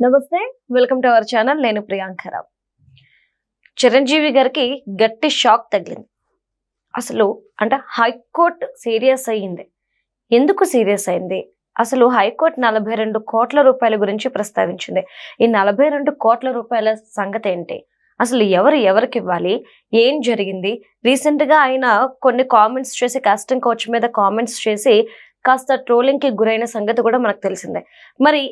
నమస్తే, welcome to our channel. నేను ప్రియాంకరావు. చిరంజీవి గారికి గట్టి షాక్ తగిలింది. అసలు అంటే హైకోర్టు సీరియస్ అయ్యింది. ఎందుకు సీరియస్ అయింది? అసలు హైకోర్టు 42 కోట్ల రూపాయల గురించి ప్రస్తావించింది. ఈ 42 కోట్ల రూపాయల సంగతి ఏంటి? అసలు ఎవరికి ఇవ్వాలి? ఏం జరిగింది? రీసెంట్ గా ఆయన కొన్ని కామెంట్స్ చేసి, కాస్టింగ్ కోచ్ మీద కామెంట్స్ చేసి కాస్త ట్రోలింగ్ కి గురైన సంగతి కూడా మనకు తెలిసిందే. మరి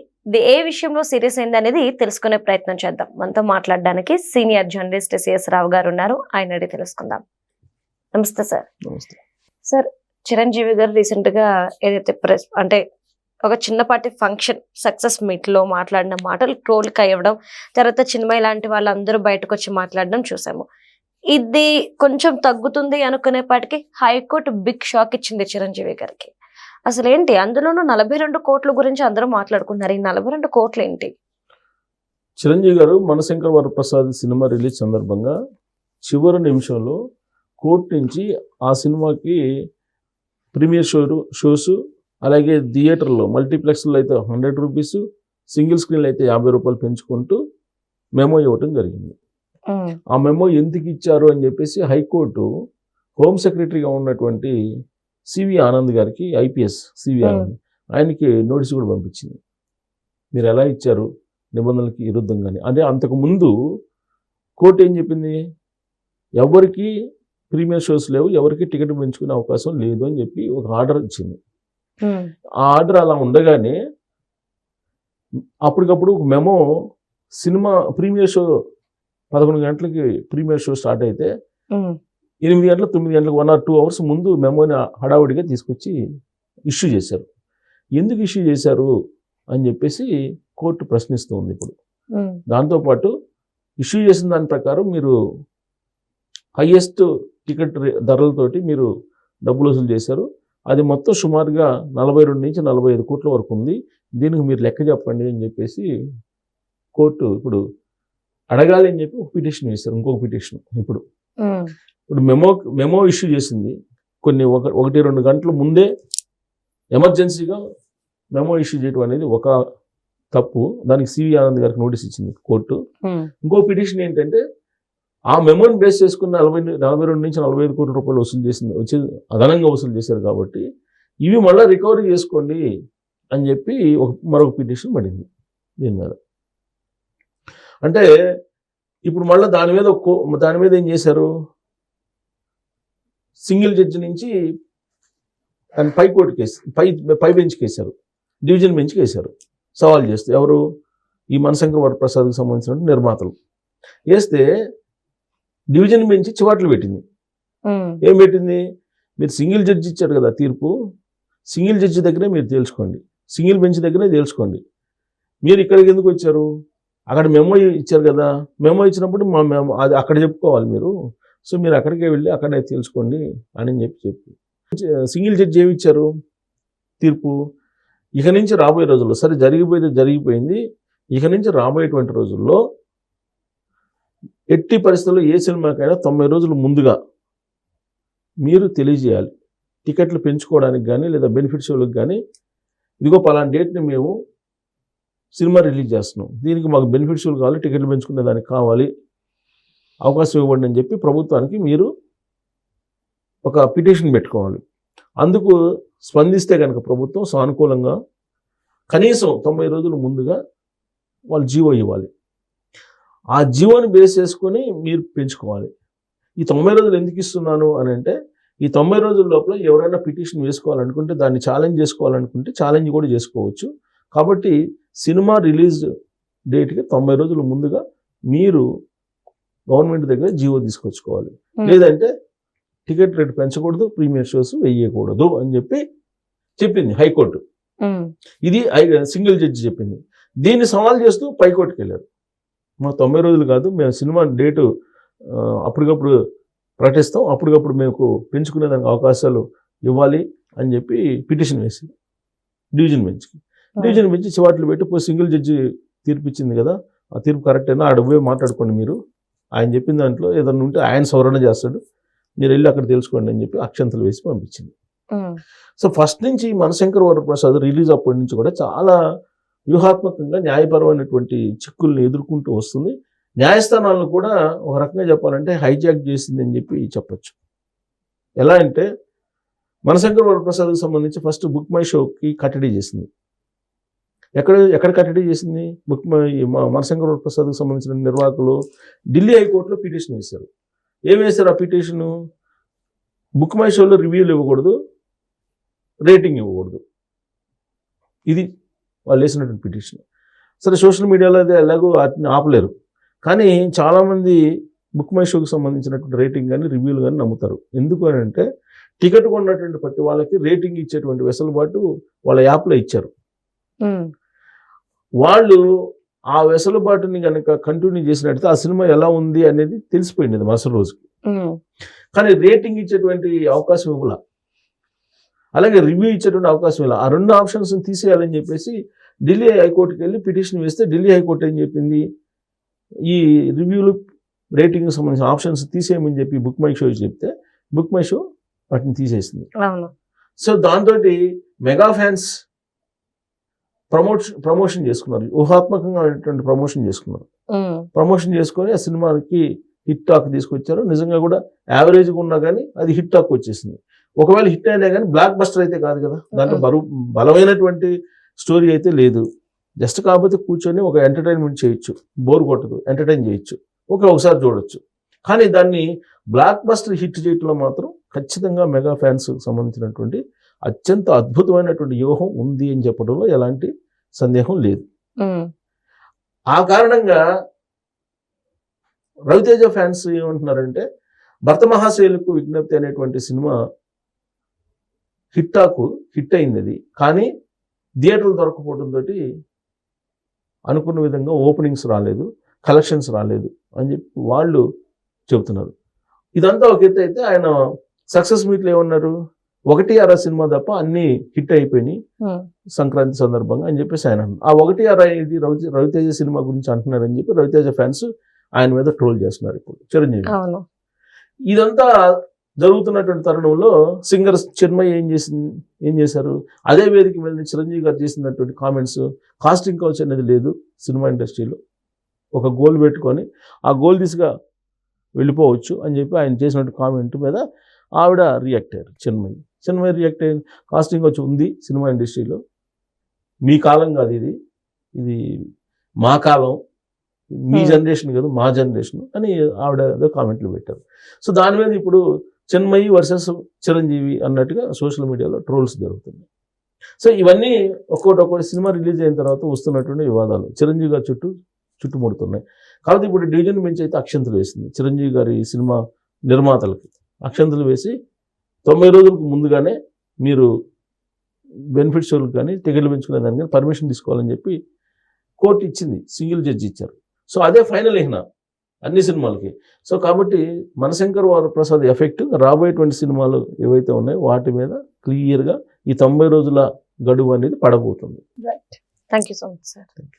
ఏ విషయంలో సీరియస్ అయింది అనేది తెలుసుకునే ప్రయత్నం చేద్దాం. మనతో మాట్లాడడానికి సీనియర్ జర్నలిస్ట్ సిఎస్ రావు గారు ఉన్నారు. ఆయన అడిగి తెలుసుకుందాం. నమస్తే సార్. నమస్తే సార్, చిరంజీవి గారు రీసెంట్ గా ఏదైతే ప్రెస్ అంటే ఒక చిన్నపాటి ఫంక్షన్ సక్సెస్ మీట్ లో మాట్లాడిన మాటలు ట్రోల్ కి అయ్యడం, తర్వాత చిన్మయి లాంటి వాళ్ళందరూ బయటకు వచ్చి మాట్లాడడం చూసాము. ఇది కొంచెం తగ్గుతుంది అనుకునేపాటికి హైకోర్టు బిగ్ షాక్ ఇచ్చింది చిరంజీవి గారికి. అసలు ఏంటి? అందులోనూ 42 కోట్ల గురించి అందరూ మాట్లాడుకుంటున్నారు. ఈ 42 కోట్లు ఏంటి? చిరంజీవి గారు మనశంకర్ వరప్రసాద్ సినిమా రిలీజ్ సందర్భంగా చివరి నిమిషంలో కోర్టు నుంచి ఆ సినిమాకి ప్రీమియర్ షోస్ అలాగే థియేటర్లో మల్టీప్లెక్స్లో అయితే 100 రూపీస్, సింగిల్ స్క్రీన్లో అయితే 50 రూపాయలు పెంచుకుంటూ మెమో ఇవ్వటం జరిగింది. ఆ మెమో ఎందుకు ఇచ్చారు అని చెప్పేసి హైకోర్టు హోమ్ సెక్రటరీగా ఉన్నటువంటి సివి ఆనంద్ గారికి, ఐపీఎస్ సివి ఆనంద్, ఆయనకి నోటీస్ కూడా పంపించింది. మీరు ఎలా ఇచ్చారు నిబంధనలకి విరుద్ధంగానే. అదే అంతకుముందు కోర్టు ఏం చెప్పింది? ఎవరికి ప్రీమియర్ షోస్ లేవు, ఎవరికి టికెట్ పెంచుకునే అవకాశం లేదు అని చెప్పి ఒక ఆర్డర్ ఇచ్చింది. ఆ ఆర్డర్ అలా ఉండగానే అప్పటికప్పుడు ఒక మెమో సినిమా ప్రీమియర్ షో 11 గంటలకి ప్రీమియర్ షో స్టార్ట్ అయితే 8 గంటల 9 గంటలకు 1 or 2 hours ముందు మెమోని హడావుడిగా తీసుకొచ్చి ఇష్యూ చేశారు. ఎందుకు ఇష్యూ చేశారు అని చెప్పేసి కోర్టు ప్రశ్నిస్తూ ఉంది ఇప్పుడు. దాంతోపాటు ఇష్యూ చేసిన దాని ప్రకారం మీరు హైయెస్ట్ టికెట్ ధరలతోటి మీరు డబ్బులు వసూలు చేశారు. అది మొత్తం సుమారుగా 42 నుంచి 45 కోట్ల వరకు ఉంది. దీనికి మీరు లెక్క చెప్పండి అని చెప్పేసి కోర్టు ఇప్పుడు అడగాలి అని చెప్పి ఒక పిటిషన్ వేశారు. ఇంకొక పిటిషన్ ఇప్పుడు మెమో ఇష్యూ చేసింది. కొన్ని 1-2 గంటల ముందే ఎమర్జెన్సీగా మెమో ఇష్యూ చేయడం అనేది ఒక తప్పు. దానికి సివి ఆనంద్ గారికి నోటీస్ ఇచ్చింది కోర్టు. ఇంకో పిటిషన్ ఏంటంటే ఆ మెమోని బేస్ చేసుకున్న 42 నుంచి 45 కోట్ల రూపాయలు వచ్చి అదనంగా వసూలు చేశారు కాబట్టి ఇవి మళ్ళీ రికవరీ చేసుకోండి అని చెప్పి మరొక పిటిషన్ పడింది దీని మీద. అంటే ఇప్పుడు మళ్ళీ దాని మీద ఏం చేశారు? సింగిల్ జడ్జి నుంచి పై కోర్టు కేసు పై బెంచ్కి వేశారు, డివిజన్ బెంచ్కి వేశారు సవాల్ చేస్తే. ఎవరు? ఈ మనశంకర్ వరప్రసాద్కి సంబంధించిన నిర్మాతలు వేస్తే డివిజన్ బెంచ్ చివాట్లు పెట్టింది. ఏం పెట్టింది? మీరు సింగిల్ జడ్జి ఇచ్చారు కదా తీర్పు, సింగిల్ జడ్జి దగ్గరే మీరు తేల్చుకోండి, సింగిల్ బెంచ్ దగ్గరే తేల్చుకోండి. మీరు ఇక్కడికి ఎందుకు వచ్చారు? అక్కడ మెమో ఇచ్చారు కదా, మెమో ఇచ్చినప్పుడు అది అక్కడ చెప్పుకోవాలి మీరు. సో మీరు అక్కడికే వెళ్ళి అక్కడే తెలుసుకోండి అని చెప్పి సింగిల్ జడ్జి ఏమి ఇచ్చారు తీర్పు? ఇక నుంచి రాబోయే రోజుల్లో, సరే జరిగిపోయింది, ఇక నుంచి రాబోయేటువంటి రోజుల్లో ఎట్టి పరిస్థితుల్లో ఏ సినిమాకైనా 90 రోజులు ముందుగా మీరు తెలియజేయాలి. టికెట్లు పెంచుకోవడానికి కానీ లేదా బెనిఫిట్ షోలకు కానీ, ఇదిగో పలానా డేట్ని మేము సినిమా రిలీజ్ చేస్తున్నాం, దీనికి మాకు బెనిఫిట్ షోలు కావాలి, టికెట్లు పెంచుకునే దానికి కావాలి, అవకాశం ఇవ్వండి అని చెప్పి ప్రభుత్వానికి మీరు ఒక పిటిషన్ పెట్టుకోవాలి. అందుకు స్పందిస్తే కనుక ప్రభుత్వం సానుకూలంగా కనీసం 90 రోజులు ముందుగా వాళ్ళు జీవో ఇవ్వాలి. ఆ జీవోని బేస్ చేసుకొని మీరు పెంచుకోవాలి. ఈ 90 రోజులు ఎందుకు ఇస్తున్నాను అని అంటే, ఈ 90 రోజుల లోపల ఎవరైనా పిటిషన్ వేసుకోవాలనుకుంటే, దాన్ని ఛాలెంజ్ చేసుకోవాలనుకుంటే ఛాలెంజ్ కూడా చేసుకోవచ్చు. కాబట్టి సినిమా రిలీజ్ డేట్కి 90 రోజుల ముందుగా మీరు గవర్నమెంట్ దగ్గర జీవో తీసుకొచ్చుకోవాలి. లేదంటే టికెట్ రేటు పెంచకూడదు, ప్రీమియర్ షోస్ వేయకూడదు అని చెప్పింది హైకోర్టు. ఇది సింగిల్ జడ్జి చెప్పింది. దీన్ని సవాల్ చేస్తూ పైకోర్టుకి వెళ్ళారు. మా 90 రోజులు కాదు, మేము సినిమా డేటు అప్పటికప్పుడు ప్రకటిస్తాం, అప్పటికప్పుడు మేము పెంచుకునే దానికి అవకాశాలు ఇవ్వాలి అని చెప్పి పిటిషన్ వేసి డివిజన్ బెంచ్కి. డివిజన్ బెంచ్ చివాట్లు పెట్టి సింగిల్ జడ్జి తీర్పు ఇచ్చింది కదా, ఆ తీర్పు కరెక్టేనా, ఆడ పోయి మాట్లాడుకోండి మీరు, ఆయన చెప్పిన దాంట్లో ఏదన్నా ఉంటే ఆయన సవరణ చేస్తాడు, మీరు వెళ్ళి అక్కడ తెలుసుకోండి అని చెప్పి అక్షంతలు వేసి పంపించింది. సో ఫస్ట్ నుంచి మనశంకర్ వరప్రసాద్ రిలీజ్ అప్పటి నుంచి కూడా చాలా వ్యూహాత్మకంగా న్యాయపరమైనటువంటి చిక్కుల్ని ఎదుర్కొంటూ వస్తుంది. న్యాయస్థానాలను కూడా ఒక రకంగా చెప్పాలంటే హైజాక్ చేసింది అని చెప్పి చెప్పొచ్చు. ఎలా అంటే మనశంకర్ వరప్రసాద్కి సంబంధించి ఫస్ట్ బుక్ మై షోకి కట్టడి చేసింది. ఎక్కడ కట్టడి చేసింది? మనశంకర్ వరప్రసాద్కి సంబంధించిన నిర్వాహకులు ఢిల్లీ హైకోర్టులో పిటిషన్ వేశారు. ఏం వేశారు ఆ పిటిషను? బుక్ మై షోలో రివ్యూలు ఇవ్వకూడదు, రేటింగ్ ఇవ్వకూడదు. ఇది వాళ్ళు వేసినటువంటి పిటిషన్. సరే, సోషల్ మీడియాలో అయితే ఎలాగో వాటిని ఆపలేరు. కానీ చాలామంది బుక్ మై షోకి సంబంధించినటువంటి రేటింగ్ కానీ రివ్యూలు కానీ నమ్ముతారు. ఎందుకు అని అంటే టికెట్ కొన్నటువంటి ప్రతి వాళ్ళకి రేటింగ్ ఇచ్చేటువంటి వెసులుబాటు వాళ్ళ యాప్లో ఇచ్చారు. వాళ్ళు ఆ వెసులుబాటుని కనుక కంటిన్యూ చేసినట్టు ఆ సినిమా ఎలా ఉంది అనేది తెలిసిపోయింది అది మరుసటి రోజుకి. కానీ రేటింగ్ ఇచ్చేటువంటి అవకాశం ఇవ్వాల, అలాగే రివ్యూ ఇచ్చేటువంటి అవకాశం ఇవ్వాలి. ఆ రెండు ఆప్షన్స్ తీసేయాలని చెప్పేసి ఢిల్లీ హైకోర్టుకి వెళ్ళి పిటిషన్ వేస్తే ఢిల్లీ హైకోర్టు ఏం చెప్పింది? ఈ రివ్యూలు రేటింగ్కి సంబంధించిన ఆప్షన్స్ తీసేయమని చెప్పి బుక్ మై షో చెప్తే బుక్ మై షో వాటిని తీసేసింది. సో దాంతో మెగా ఫ్యాన్స్ ప్రమోషన్ చేసుకున్నారు, ఊహాత్మకంగా ప్రమోషన్ చేసుకున్నారు. ప్రమోషన్ చేసుకొని ఆ సినిమాకి హిట్ టాక్ తీసుకొచ్చారు. నిజంగా కూడా యావరేజ్గా ఉన్నా కానీ అది హిట్ టాక్ వచ్చేసింది. ఒకవేళ హిట్ అయినా కానీ బ్లాక్ బస్టర్ అయితే కాదు కదా, దాంట్లో బలమైనటువంటి స్టోరీ అయితే లేదు. జస్ట్ కాకపోతే కూర్చొని ఒక ఎంటర్టైన్మెంట్ చేయొచ్చు, బోర్ కొట్టదు, ఎంటర్టైన్ చేయొచ్చు, ఒకసారి చూడొచ్చు. కానీ దాన్ని బ్లాక్ బస్టర్ హిట్ చేయడంలో మాత్రం ఖచ్చితంగా మెగా ఫ్యాన్స్ సంబంధించినటువంటి అత్యంత అద్భుతమైనటువంటి వ్యూహం ఉంది అని చెప్పడంలో ఎలాంటి సందేహం లేదు. ఆ కారణంగా రవితేజ ఫ్యాన్స్ ఏమంటున్నారంటే భర్త మహాశైలకు విజ్ఞప్తి అనేటువంటి సినిమా హిట్ అయింది అది, కానీ థియేటర్లు దొరకపోవడంతో అనుకున్న విధంగా ఓపెనింగ్స్ రాలేదు, కలెక్షన్స్ రాలేదు అని చెప్పి వాళ్ళు చెబుతున్నారు. ఇదంతా ఒక ఎత్తు అయితే ఆయన సక్సెస్ మీట్లు ఏమన్నారు? 1/6 సినిమా తప్ప అన్ని హిట్ అయిపోయినాయి సంక్రాంతి సందర్భంగా అని చెప్పేసి ఆయన అన్నారు. ఆ 1/6 ఇది రవితేజ సినిమా గురించి అంటున్నారని చెప్పి రవితేజ ఫ్యాన్స్ ఆయన మీద ట్రోల్ చేస్తున్నారు ఇప్పుడు చిరంజీవి. ఇదంతా జరుగుతున్నటువంటి తరుణంలో సింగర్ చిన్మయి ఏం చేశారు? అదే వేదిక మీద చిరంజీవి గారు చేసినటువంటి కామెంట్స్, కాస్టింగ్ కౌచ్ అనేది లేదు సినిమా ఇండస్ట్రీలో, ఒక గోల్ పెట్టుకొని ఆ గోల్ దిశగా వెళ్ళిపోవచ్చు అని చెప్పి ఆయన చేసినట్టు కామెంట్ మీద ఆవిడ రియాక్ట్ అయ్యారు. చిన్మయి రియాక్ట్ అయ్యింది, కాస్టింగ్ కౌచ్ ఉంది సినిమా ఇండస్ట్రీలో, మీ కాలం కాదు ఇది మా కాలం, మీ జనరేషన్ కాదు మా జనరేషన్ అని ఆవిడ ఏదో కామెంట్లు పెట్టారు. సో దాని మీద ఇప్పుడు చిన్మయి వర్సెస్ చిరంజీవి అన్నట్టుగా సోషల్ మీడియాలో ట్రోల్స్ జరుగుతున్నాయి. సో ఇవన్నీ ఒక్కొక్కటి సినిమా రిలీజ్ అయిన తర్వాత వస్తున్నటువంటి వివాదాలు చిరంజీవి గారి చుట్టుముడుతున్నాయి. కాబట్టి ఇప్పుడు డివిజన్ బెంచ్ అయితే అక్షంతలు వేసింది చిరంజీవి గారి సినిమా నిర్మాతలకి. అక్షంతలు వేసి 90 రోజులకు ముందుగానే మీరు బెనిఫిట్ షోలకు కానీ టికెట్లు పెంచుకునే దానికి కానీ పర్మిషన్ తీసుకోవాలని చెప్పి కోర్టు ఇచ్చింది, సింగిల్ జడ్జి ఇచ్చారు. సో అదే ఫైనల్ అయినా అన్ని సినిమాలకి. సో కాబట్టి మనశంకర్ వరప్రసాద్ ఎఫెక్ట్ రాబోయేటువంటి సినిమాలు ఏవైతే ఉన్నాయో వాటి మీద క్లియర్గా ఈ 90 రోజుల గడువు అనేది పడబోతుంది. Thank you so much sir.